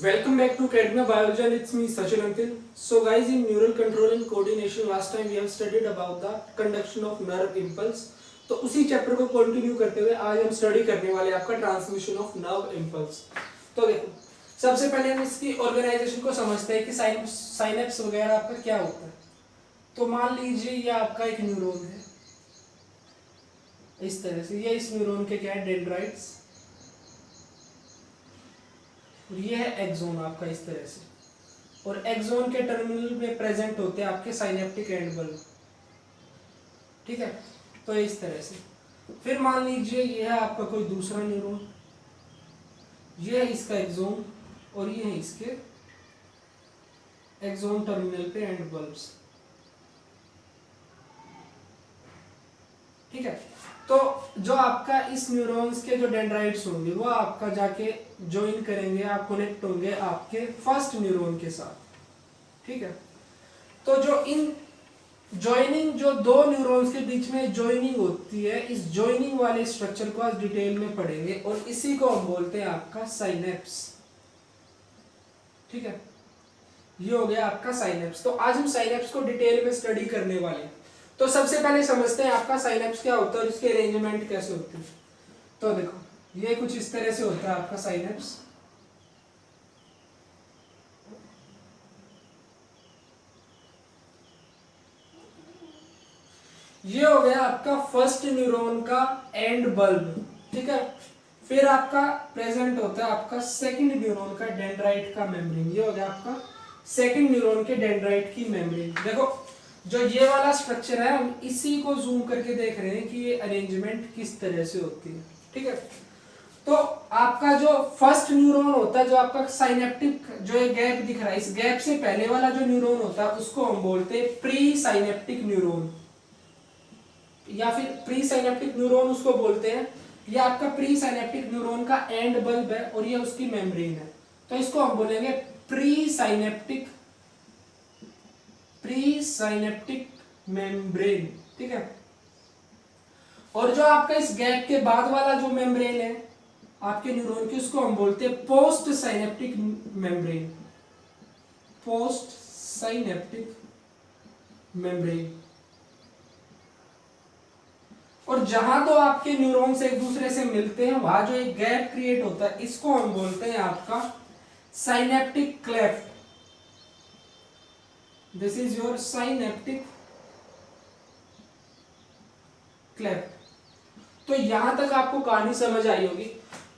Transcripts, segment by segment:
Welcome back to Academia Biology and it's me Sachin Uncle. So guys, in neural control and coordination last time we have studied about the conduction of nerve impulse. तो उसी chapter को continue करते हुए आज हम study करने वाले हैं आपका ट्रांसमिशन ऑफ नर्व इम्पल्स। तो देखो, सबसे पहले हम इसकी ऑर्गेनाइजेशन को समझते हैं कि साइनेप्स वगैरह आपका क्या होता है। तो मान लीजिए ये आपका एक न्यूरॉन है, इस तरह से ये इस न्यूरॉन के क्या है, डेंड्राइट्स, और ये है एक्सोन आपका इस तरह से, और एक्सोन के टर्मिनल में प्रेजेंट होते हैं आपके साइनेप्टिक एंड बल्ब। ठीक है, तो इस तरह से फिर मान लीजिए ये है आपका कोई दूसरा न्यूरॉन, ये है इसका एक्सोन और ये है इसके एक्सोन टर्मिनल पे एंड बल्ब्स। ठीक है, तो जो आपका इस न्यूरॉन्स के जो डेंड्राइट्स होंगे वो आपका जाके ज्वाइन करेंगे, आप कनेक्ट होंगे आपके फर्स्ट न्यूरॉन के साथ। ठीक है, तो जो इन ज्वाइनिंग, जो दो न्यूरॉन्स के बीच में ज्वाइनिंग होती है, इस ज्वाइनिंग वाले स्ट्रक्चर को आज डिटेल में पढ़ेंगे और इसी को हम बोलते हैं आपका साइनेप्स। ठीक है, ये हो गया आपका साइनेप्स। तो आज हम साइनेप्स को डिटेल में स्टडी करने वाले हैं। तो सबसे पहले समझते हैं आपका साइनेप्स क्या होता है और इसके अरेंजमेंट कैसे होती है। तो देखो, ये कुछ इस तरह से होता है आपका साइनेप्स। ये हो गया आपका फर्स्ट न्यूरॉन का एंड बल्ब। ठीक है, फिर आपका प्रेजेंट होता है आपका सेकंड न्यूरॉन का डेंड्राइट का मेम्ब्रेन। ये हो गया आपका सेकंड न्यूरॉन के डेंड्राइट की मेम्ब्रेन। देखो, जो ये वाला स्ट्रक्चर है हम इसी को जूम करके देख रहे हैं कि ये अरेंजमेंट किस तरह से होती है। ठीक है, तो आपका जो फर्स्ट न्यूरॉन होता है, जो आपका साइनेप्टिक, जो ये गैप दिख रहा है, इस गैप से पहले वाला जो न्यूरॉन होता है उसको हम बोलते हैं प्री साइनेप्टिक न्यूरॉन, या फिर प्री साइनेप्टिक न्यूरॉन उसको बोलते हैं। ये आपका प्री साइनेप्टिक न्यूरॉन का एंड बल्ब है और ये उसकी मेम्ब्रेन है, तो इसको हम बोलेंगे प्री साइनेप्टिक मेम्ब्रेन। ठीक है, और जो आपका इस गैप के बाद वाला जो मेम्ब्रेन है आपके न्यूरॉन की, उसको हम बोलते हैं post synaptic membrane. Post synaptic membrane. और जहां तो आपके न्यूरॉन्स एक दूसरे से मिलते हैं वहां जो एक गैप क्रिएट होता है, इसको हम बोलते हैं आपका synaptic cleft. This is your synaptic cleft. तो यहां तक आपको कहानी समझ आई होगी।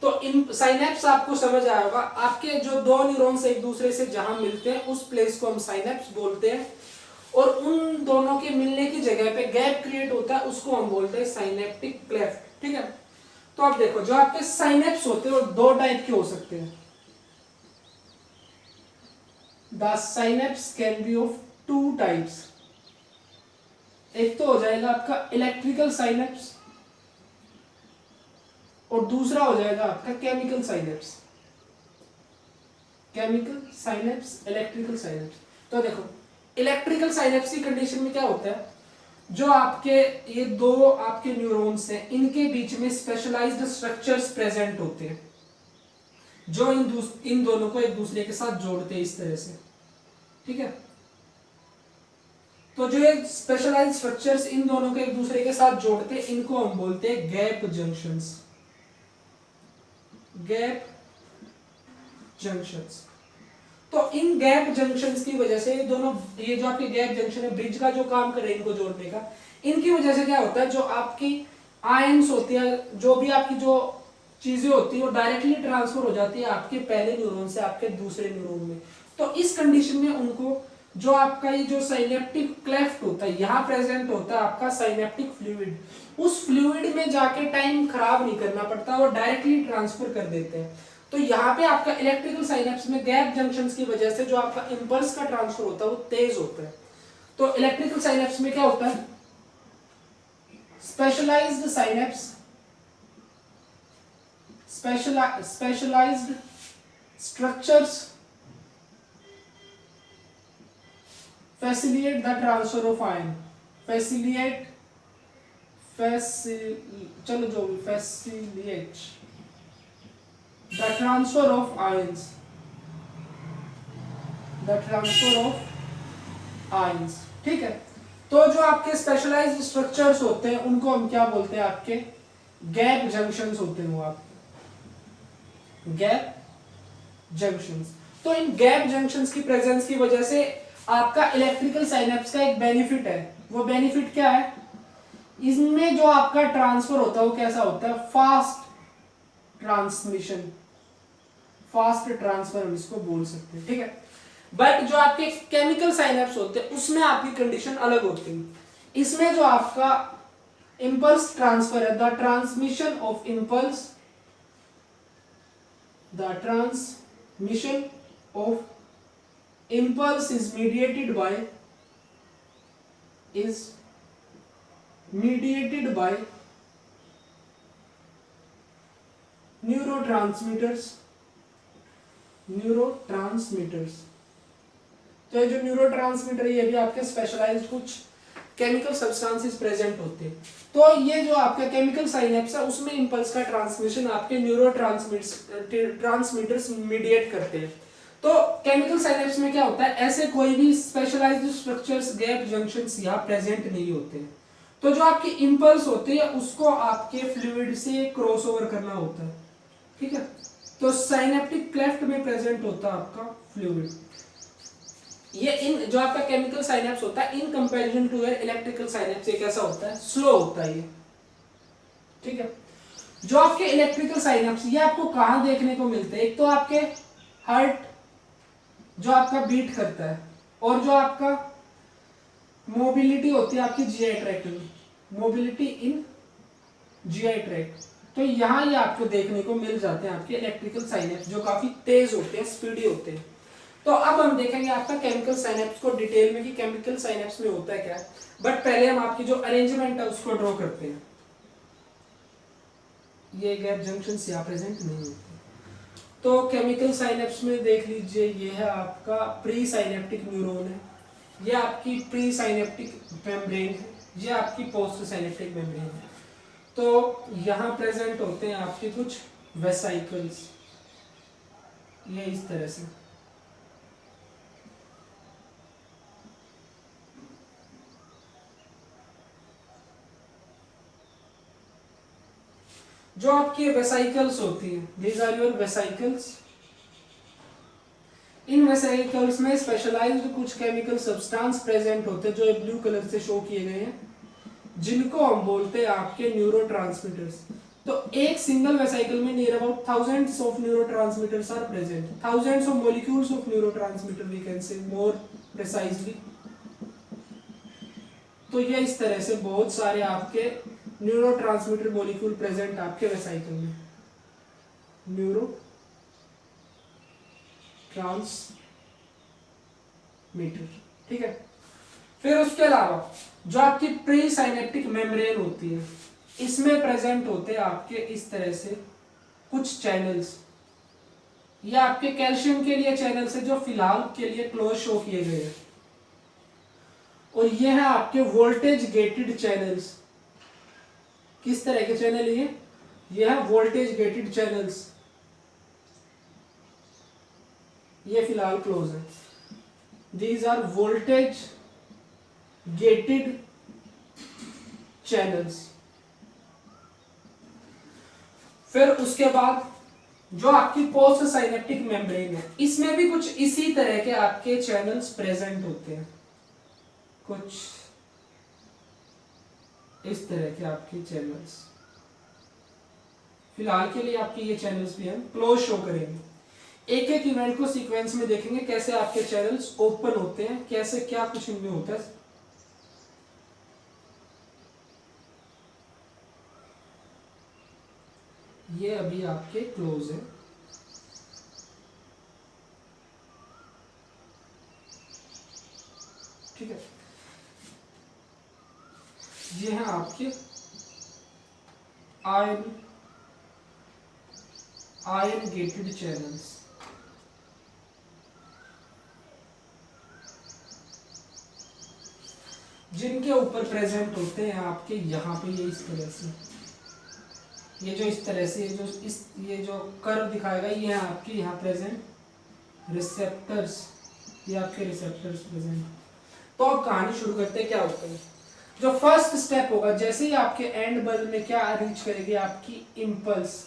तो इन साइनेप्स आपको समझ आया होगा। आपके जो दो न्यूरॉन्स एक दूसरे से जहां मिलते हैं उस प्लेस को हम साइनेप्स बोलते हैं, और उन दोनों के मिलने की जगह पे गैप क्रिएट होता है उसको हम बोलते हैं साइनेप्टिक क्लेफ्ट। ठीक है, तो आप देखो, जो आपके साइनेप्स होते हैं वो दो टाइप के हो सकते हैं। The synapse can be of two types. एक तो हो जाएगा आपका इलेक्ट्रिकल साइनेप्स और दूसरा हो जाएगा आपका chemical synapse. Chemical synapse, electrical synapse. तो देखो, इलेक्ट्रिकल साइनेप्स की कंडीशन में क्या होता है, जो आपके ये दो आपके न्यूरॉन्स हैं इनके बीच में स्पेशलाइज्ड स्ट्रक्चर्स प्रेजेंट होते हैं जो इन दोनों को एक दूसरे के साथ जोड़ते हैं इस तरह से। ठीक है, तो जो ये स्पेशलाइज्ड स्ट्रक्चर्स इन दोनों को एक दूसरे के साथ जोड़ते हैं इनको हम बोलते हैं गैप जंक्शंस। Gap junctions. तो इन गैप जंक्शंस की वजह से ये दोनों, ये जो आपके गैप जंक्शन है, ब्रिज का जो काम कर रहे हैं इनको जोड़ने का, इनकी वजह से क्या होता है, जो आपकी आयंस होती है, जो भी आपकी जो चीजें होती है वो डायरेक्टली ट्रांसफर हो जाती है आपके पहले न्यूरॉन से आपके दूसरे न्यूरॉन में। तो इस कंडीशन में उनको, जो आपका ये जो साइनेप्टिक क्लेफ्ट होता है यहाँ प्रेजेंट होता है आपका साइनेप्टिक फ्लूइड, उस फ्लूइड में जाके टाइम खराब नहीं करना पड़ता, वो डायरेक्टली ट्रांसफर कर देते हैं। तो यहाँ पे आपका इलेक्ट्रिकल साइनेप्स में गैप जंक्शंस की वजह से जो आपका इंपल्स का ट्रांसफर होता है वो तेज होता है। तो इलेक्ट्रिकल साइनेप्स में क्या होता है, specialized synapse, specialized structures facilitate the transfer of ion, facilitate the transfer of ions the transfer of ions. ठीक है, तो जो आपके स्पेशलाइज्ड स्ट्रक्चर्स होते हैं उनको हम क्या बोलते हैं, आपके गैप जंक्शंस होते हैं, वो आपके गैप जंक्शंस। तो इन गैप जंक्शंस की प्रेजेंस की वजह से आपका इलेक्ट्रिकल साइनेप्स का एक बेनिफिट है। वो बेनिफिट क्या है, इसमें जो आपका ट्रांसफर होता है वो कैसा होता है, फास्ट ट्रांसमिशन, फास्ट ट्रांसफर हम इसको बोल सकते हैं। ठीक है, बट जो आपके केमिकल साइनेप्स होते हैं उसमें आपकी कंडीशन अलग होती है। इसमें जो आपका इंपल्स ट्रांसफर है, the transmission of impulse, the transmission of impulse is mediated by neurotransmitters. तो ये जो न्यूरोट्रांसमीटर है ये भी आपके स्पेशलाइज्ड कुछ केमिकल सब्सटेंसेस प्रेजेंट होते हैं। तो ये जो आपका केमिकल साइनेप्स है उसमें इंपल्स का ट्रांसमिशन आपके ट्रांसमीटर्स मीडिएट करते हैं। तो केमिकल साइनेप्स में क्या होता है, ऐसे कोई भी स्पेशलाइज्ड स्ट्रक्चर्स, गैप जंक्शंस यहाँ प्रेजेंट नहीं होते। तो जो आपकी इंपल्स होती है उसको आपके फ्लूइड से क्रॉस ओवर करना होता है। ठीक है, तो साइनेप्टिक क्लेफ्ट में प्रेजेंट होता है आपका फ्लूइड। ये इन जो आपका केमिकल साइनेप्स होता है in comparison to your electrical synapse ये कैसा होता है, स्लो होता है ये। ठीक है, जो आपके इलेक्ट्रिकल साइनेप्स ये आपको कहां देखने को मिलते हैं, एक तो आपके हार्ट जो आपका बीट करता है, और जो आपका मोबिलिटी होती है आपकी जीआई ट्रैक्ट में, मोबिलिटी इन जीआई ट्रैक्ट। तो यहां ये आपको देखने को मिल जाते हैं आपके इलेक्ट्रिकल साइनेप्स जो काफी तेज होते हैं, स्पीडी होते हैं। तो अब हम देखेंगे आपका केमिकल साइनेप्स को डिटेल में कि केमिकल साइनेप्स में होता है क्या, बट पहले हम आपकी जो अरेंजमेंट है उसको ड्रॉ करते हैं। ये गैप जंक्शंस यहाँ प्रेजेंट नहीं होते। तो केमिकल साइनेप्स में देख लीजिए, ये है आपका प्री साइनेप्टिक न्यूरॉन है, ये आपकी प्री साइनेप्टिक मेम्ब्रेन है, ये आपकी पोस्ट साइनेप्टिक मेम्ब्रेन है। तो यहाँ प्रेजेंट होते हैं आपके कुछ वेसाइकल्स, ये इस तरह से। जो आपके वेसाइकल्स होती हैं, दीज आर योर वेसाइकल्स। इन वेसाइकल्स में स्पेशलाइज्ड कुछ केमिकल सब्सटेंस प्रेजेंट होते हैं जो ब्लू कलर से शो किए गए हैं, जिनको हम बोलते हैं आपके न्यूरोट्रांसमीटर्स। तो एक सिंगल वेसाइकल में near about thousands of neurotransmitters are present, thousands of molecules of neurotransmitter we can say more precisely. तो ये इस तरह से बहुत सारे आपके न्यूरोट्रांसमीटर मॉलिक्यूल प्रेजेंट आपके वेसाइकल में, न्यूरो ट्रांसमीटर। ठीक है, फिर उसके अलावा जो आपकी प्री साइनेप्टिक मेम्ब्रेन होती है इसमें प्रेजेंट होते हैं आपके इस तरह से कुछ चैनल्स। ये आपके कैल्शियम के लिए चैनल्स है जो फिलहाल के लिए क्लोज शो किए गए हैं, और ये है आपके वोल्टेज गेटेड चैनल्स। किस तरह के चैनल ये है वोल्टेज गेटेड चैनल्स, ये फिलहाल क्लोज है। These are voltage gated channels. फिर उसके बाद जो आपकी पोस्ट साइनेप्टिक मेम्ब्रेन है इसमें भी कुछ इसी तरह के आपके चैनल्स प्रेजेंट होते हैं, कुछ इस तरह के आपके चैनल्स। फिलहाल के लिए आपके ये चैनल्स भी हम क्लोज शो करेंगे। एक एक इवेंट को सीक्वेंस में देखेंगे कैसे आपके चैनल्स ओपन होते हैं, कैसे क्या कुछ इनमें होता है। ये अभी आपके क्लोज है। ठीक है, ये हैं आपके आयन गेटेड चैनल्स। जिनके ऊपर प्रेजेंट होते हैं आपके यहाँ पे ये इस तरह से, ये जो इस तरह से ये जो कर्व दिखाएगा ये है आपके यहाँ प्रेजेंट रिसेप्टर्स, ये आपके रिसेप्टर्स प्रेजेंट। तो अब कहानी शुरू करते हैं, क्या होता है। जो फर्स्ट स्टेप होगा, जैसे ही आपके एंड बल्ब में क्या रीच करेगी, आपकी इंपल्स।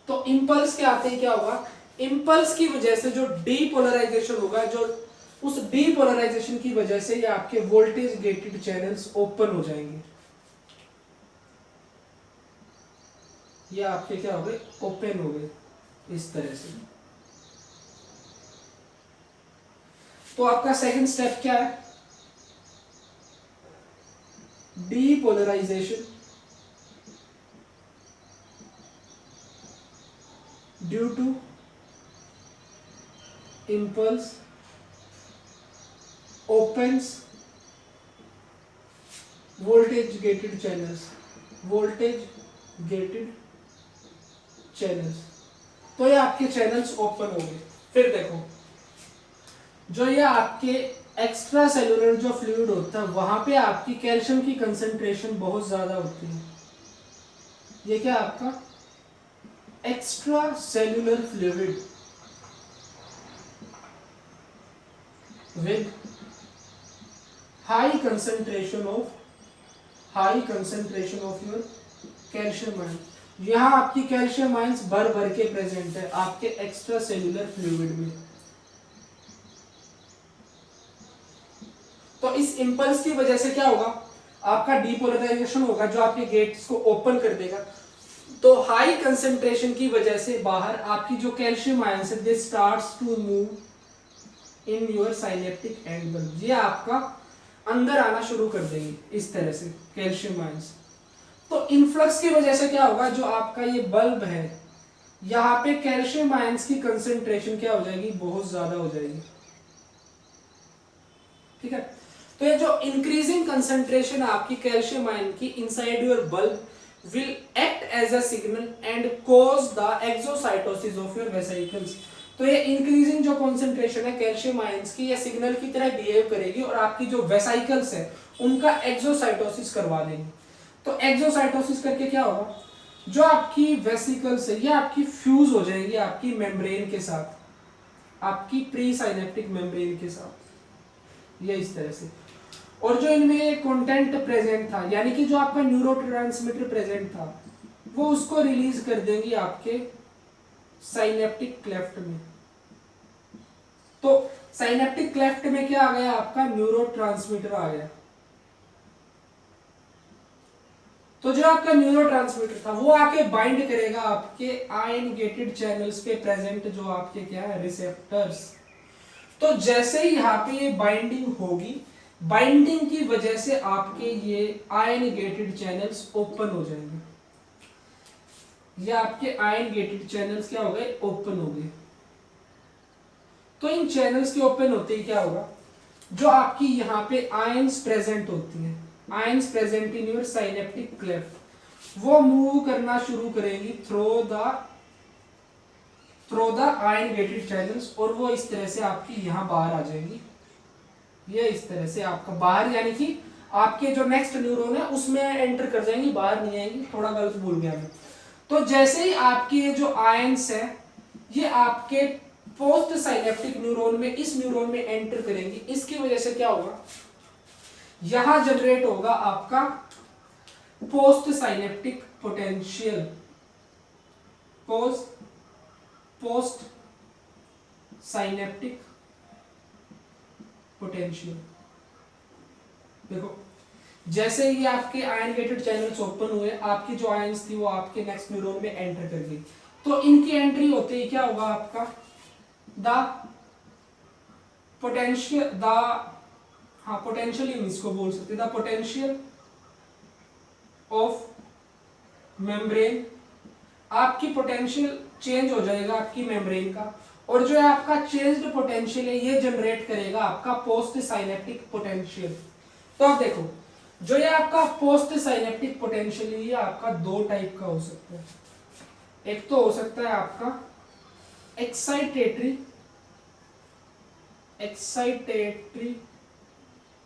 तो इंपल्स के आते ही क्या होगा, इंपल्स की वजह से जो डीपोलराइजेशन होगा, जो उस डीपोलराइजेशन की वजह से ये आपके वोल्टेज गेटेड चैनल्स ओपन हो जाएंगे। ये आपके क्या हो गए, ओपन हो गए इस तरह से। तो आपका सेकंड स्टेप क्या है, depolarization due to impulse opens voltage gated channels, voltage gated channels। तो ये आपके चैनल्स ओपन हो गए। फिर देखो, जो ये आपके एक्स्ट्रा सेलुलर जो फ्लूइड होता है, वहां पे आपकी कैल्शियम की कंसंट्रेशन बहुत ज्यादा होती है। ये क्या आपका extra cellular fluid with high concentration of your calcium ion। यहाँ आपकी कैल्शियम आयंस भर भर के प्रेजेंट है आपके एक्स्ट्रा सेल्यूलर फ्लूइड में। तो इस इंपल्स की वजह से क्या होगा, आपका डीपोलराइजेशन होगा जो आपके गेट्स को ओपन कर देगा। तो हाई कंसंट्रेशन की वजह से बाहर आपकी जो कैल्शियम आयंस है, they starts to move in your synaptic end bulb. ये आपका अंदर आना शुरू कर देंगे इस तरह से कैल्शियम आयंस। तो इनफ्लक्स की वजह से क्या होगा, जो आपका ये बल्ब है, यहाँ पे कैल्शियम आयंस की कंसंट्रेशन क्या हो जाएगी, बहुत ज्यादा हो जाएगी। ठीक है, तो ये जो इंक्रीजिंग कंसंट्रेशन आपकी कैल्शियम आयन की inside your bulb will act as a signal and cause the exocytosis of your vesicles। तो ये इंक्रीजिंग जो कॉन्सेंट्रेशन है कैल्शियम आयंस की, ये सिग्नल की तरह बिहेव करेगी और आपकी जो वेसाइकल्स है उनका एक्सोसाइटोसिस करवा देंगे। तो एक्सोसाइटोसिस करके क्या होगा, जो आपकी वेसिकल्स है ये आपकी फ्यूज हो जाएंगी आपकी मेम्ब्रेन के साथ, आपकी प्री साइनेप्टिक मेम्ब्रेन के साथ, ये इस तरह से। और जो इनमें कंटेंट प्रेजेंट था, यानी कि जो आपका न्यूरोट्रांसमीटर प्रेजेंट था, वो उसको रिलीज कर देंगी आपके साइनेप्टिक क्लेफ्ट में। तो साइनेप्टिक क्लेफ्ट में क्या आ गया, आपका न्यूरोट्रांसमीटर आ गया। तो जो आपका न्यूरोट्रांसमीटर था वो आके बाइंड करेगा आपके आयन गेटेड चैनल्स पे प्रेजेंट जो आपके क्या है, रिसेप्टर्स। तो जैसे ही यहाँ पे ये बाइंडिंग होगी, बाइंडिंग की वजह से आपके ये आयन गेटेड चैनल्स ओपन हो जाएंगे। ये आपके आयन गेटेड चैनल्स क्या हो गए, ओपन हो गए। तो इन चैनल्स के ओपन होते ही क्या होगा, जो आपकी यहाँ पे आयंस प्रेजेंट होती हैं, ions present in your synaptic cleft, वो मूव करना शुरू करेंगी through the ion gated channels, और वो इस तरह से आपकी यहाँ बाहर आ जाएंगी। ये इस तरह से आपका बाहर, यानी कि आपके जो नेक्स्ट न्यूरॉन है उसमें एंटर कर जाएंगी, बाहर नहीं आएंगी। थोड़ा गलत भूल गया मैं। तो जैसे ही आपकी ये जो आयंस है ये आपके पोस्ट साइनेप्टिक न्यूरॉन में, इस न्यूरॉन में एंटर करेंगी, इसकी वजह से क्या होगा, यहां जनरेट होगा आपका post synaptic potential, post synaptic potential. देखो, जैसे ही आपके आयन गेटेड चैनल्स ओपन हुए, आपकी जो आयंस थी वो आपके नेक्स्ट न्यूरॉन में एंटर कर गई। तो इनकी एंट्री होते ही क्या होगा, आपका पोटेंशियल इसको बोल सकते, द पोटेंशियल ऑफ मेम्ब्रेन, आपकी पोटेंशियल चेंज हो जाएगा आपकी मेम्ब्रेन का, और जो है आपका चेंज्ड पोटेंशियल है ये जनरेट करेगा आपका पोस्ट साइनेप्टिक पोटेंशियल। तो अब देखो, जो ये आपका पोस्ट साइनेप्टिक पोटेंशियल है ये आपका दो टाइप का हो सकता है। एक तो हो सकता है आपका एक्साइटेटरी,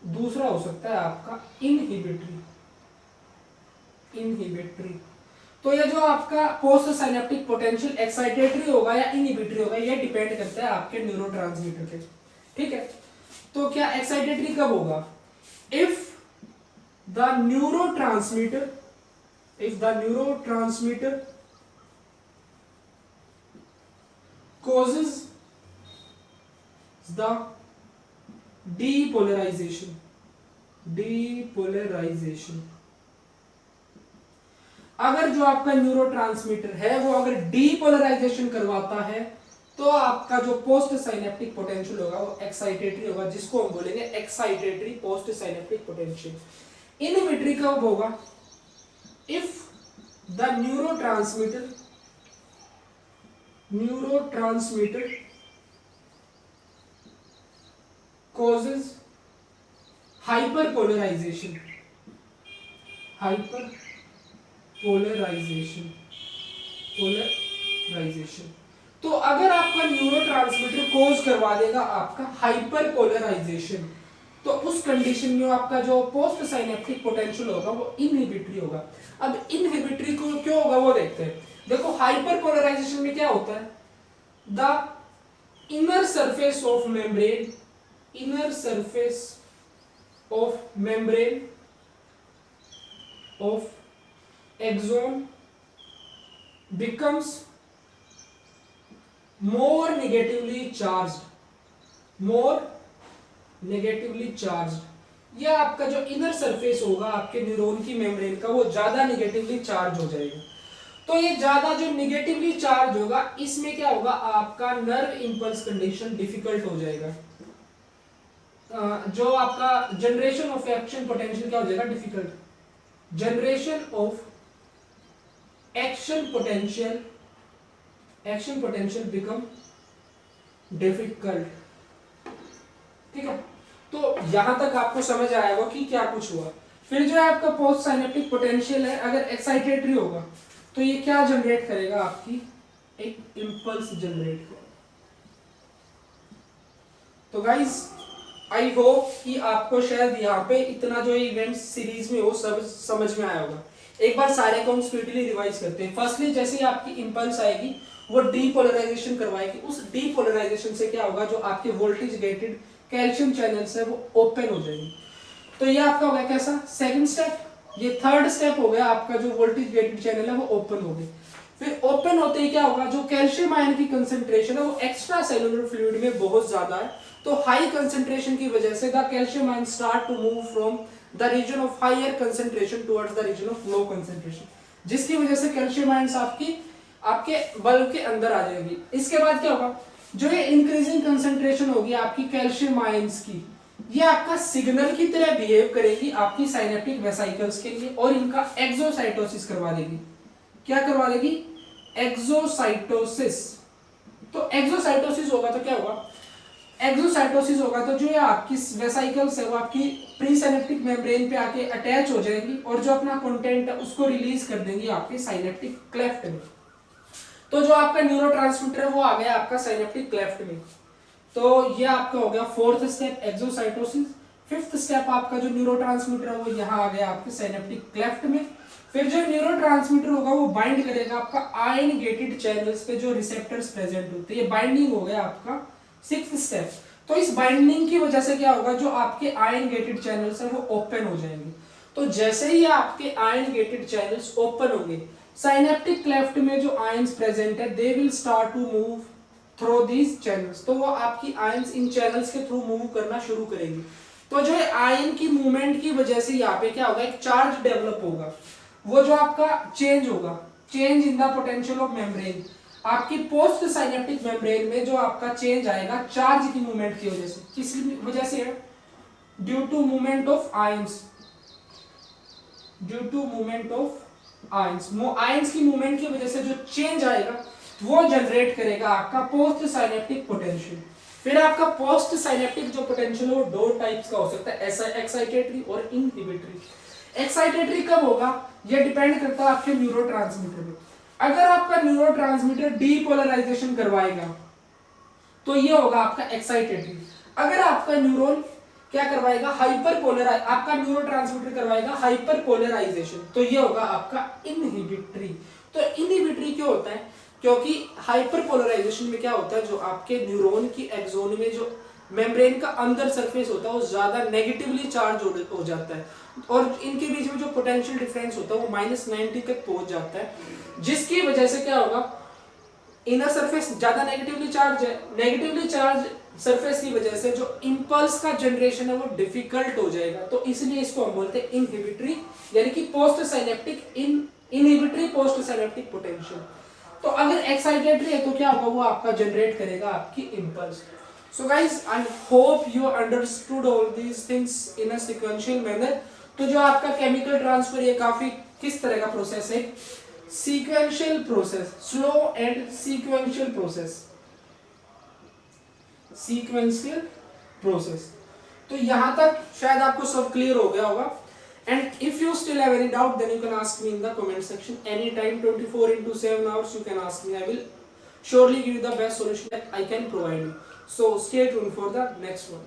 दूसरा हो सकता है आपका इनहिबिटरी। तो ये जो आपका पोस्ट साइनेप्टिक पोटेंशियल एक्साइटेटरी होगा या इनहिबिटरी होगा, ये डिपेंड करता है आपके न्यूरोट्रांसमीटर पे। ठीक है, तो क्या एक्साइटेटरी कब होगा? If the neurotransmitter causes the depolarization अगर जो आपका न्यूरोट्रांसमीटर है वो अगर डीपोलराइजेशन करवाता है तो आपका जो पोस्ट साइनेप्टिक पोटेंशियल होगा वो एक्साइटेटरी होगा, जिसको हम बोलेंगे excitatory post synaptic potential. Inhibitory कब होगा? If the neurotransmitter causes hyperpolarization तो अगर आपका न्यूरोट्रांसमीटर कोज करवा देगा आपका हाइपरपोलराइजेशन, तो उस कंडीशन में आपका जो पोस्ट साइनेप्टिक पोटेंशियल होगा वो इनहिबिटरी होगा। अब इनहिबिटरी को क्यों होगा वो देखते हैं। देखो हाइपरपोलराइजेशन में क्या होता है? The inner surface of membrane of axon becomes more negatively charged। यह आपका जो इनर सरफेस होगा आपके न्यूरॉन की मेम्ब्रेन का वो ज्यादा निगेटिवली चार्ज हो जाएगा। तो ये ज्यादा जो निगेटिवली चार्ज होगा इसमें क्या होगा? आपका नर्व इंपल्स कंडीशन डिफिकल्ट हो जाएगा। जो आपका जनरेशन ऑफ एक्शन पोटेंशियल क्या हो जाएगा? Difficult. Generation of action potential become difficult. ठीक है, तो यहां तक आपको समझ आया होगा कि क्या कुछ हुआ। फिर जो है आपका पोस्ट साइनेप्टिक पोटेंशियल है, अगर एक्साइटेटरी होगा तो ये क्या जनरेट करेगा? आपकी एक इंपल्स जनरेट करेगा। तो गाइस आई होप कि आपको शायद यहाँ पे इतना जो इवेंट सीरीज में वो सब समझ में आया होगा। एक बार सारे को हम स्पीडली रिवाइज करते हैं। फर्स्टली जैसे ही आपकी इंपल्स आएगी वो डीपोलराइजेशन करवाएगी, उस डीपोलराइजेशन से क्या होगा? जो आपके वोल्टेज गेटेड कैल्शियम चैनल्स है वो ओपन हो जाएंगे। तो ये आपका हो गया कैसा? Second step. ये थर्ड स्टेप हो गया आपका जो वोल्टेज गेटेड चैनल है वो ओपन हो गए। फिर ओपन होते ही क्या होगा? जो कैल्शियम आयन की कंसंट्रेशन है वो एक्स्ट्रा सेलुलर फ्लूइड में बहुत ज्यादा है, तो हाई कंसंट्रेशन की वजह से the calcium ion start to move from the region of higher concentration towards the region of low concentration, जिसकी वजह से कैल्शियम आयंस आपके बल्ब के अंदर आ जाएगी। इसके बाद क्या होगा? जो ये इंक्रीजिंग कंसंट्रेशन होगी आपकी कैल्शियम आयंस की, ये आपका सिग्नल की तरह बिहेव करेगी आपकी साइनेप्टिक वेसिकल्स के लिए और इनका एक्सोसाइटोसिस करवा देगी। क्या करवा देगी? एक्सोसाइटोसिस। तो एक्सोसाइटोसिस होगा तो क्या होगा? एक्सोसाइटोसिस होगा तो जो आपकी वेसिकल्स है वो आपकी प्रीसाइनेप्टिक मेम्ब्रेन पे आके अटैच हो जाएंगी और जो अपना कंटेंट है उसको रिलीज कर देंगी आपके साइनेप्टिक क्लेफ्ट में। तो जो आपका न्यूरोट्रांसमीटर है वो आ गया आपका साइनेप्टिक क्लेफ्ट में। तो ये आपका हो गया fourth step exocytosis. Fifth step आपका जो न्यूरोट्रांसमीटर है वो यहाँ आ गया आपके साइनेप्टिक क्लेफ्ट में। फिर जो न्यूरोट्रांसमीटर होगा वो बाइंड करेगा आपका आयन गेटेड चैनल्स पे जो रिसेप्टर्स प्रेजेंट होते हैं। ये बाइंडिंग हो गया आपका सिक्स्थ स्टेप। तो इस बाइंडिंग की वजह से क्या होगा? जो आपके आयन गेटेड चैनल्स है वो ओपन हो जाएंगे। तो जैसे ही आपके आयन गेटेड चैनल्स ओपन होंगे, साइनेप्टिक क्लेफ्ट में जो आयंस प्रेजेंट है they will start to move through these channels. तो वो आपकी आयंस इन चैनल्स के थ्रू मूव करना शुरू करेंगी। तो जो आयन की मूवमेंट की वजह से यहाँ पे क्या होगा? एक चार्ज डेवलप होगा। वो जो आपका चेंज होगा, change in the potential of membrane, आपकी पोस्ट साइनेप्टिक मेम्ब्रेन में जो आपका चेंज आएगा चार्ज की मूवमेंट की वजह से। किस वजह से है? Due to movement of ions. Ions की मूवमेंट की वजह से जो चेंज आएगा वो जनरेट करेगा आपका पोस्ट साइनेप्टिक पोटेंशियल। फिर आपका पोस्ट साइनेप्टिक जो पोटेंशियल है वो दो टाइप्स का हो सकता है, एक्साइटेटरी और इनहिबिटरी। एक्साइटेटरी कब होगा? ये डिपेंड करता है आपके न्यूरोट्रांसमीटर पे। अगर आपका न्यूरोट्रांसमीटर डीपोलराइजेशन करवाएगा तो ये होगा आपका एक्साइटेटरी। अगर आपका न्यूरॉन क्या करवाएगा? आपका न्यूरोट्रांसमीटर करवाएगा हाइपरपोलराइजेशन, तो ये होगा आपका इनहिबिटरी। तो इनहिबिटरी क्यों होता है? क्योंकि हाइपरपोलराइजेशन में क्या होता है? जो आपके न्यूरॉन की एक्सोन में जो मेम्ब्रेन का अंदर सरफेस होता है वो ज्यादा नेगेटिवली चार्ज हो जाता है, और इनके बीच में जो पोटेंशियल डिफरेंस होता है वो -90 तक पहुंच जाता है, जिसकी वजह से क्या होगा, इनर सरफेस ज्यादा नेगेटिवली चार्ज है, नेगेटिवली चार्ज सरफेस की वजह से जो इंपल्स का जनरेशन है वो डिफिकल्ट हो जाएगा, तो इसलिए इसको हम बोलते हैं इनहिबिटरी, यानी कि post synaptic inhibitory post synaptic potential. तो अगर एक्साइटेटरी है तो क्या होगा, वो आपका जनरेट करेगा आपकी impulse. So guys I hope you understood all these things in a sequential manner. तो जो आपका केमिकल ट्रांसफर ये काफी किस तरह का प्रोसेस है, sequential process, slow and sequential process, sequential process. तो यहां तक शायद आपको सब क्लियर हो गया होगा। And if you still have any doubt, then you can ask me in the comment section anytime, 24/7 hours you can ask me. I will surely give you the best solution that I can provide you. So stay tuned for the next one.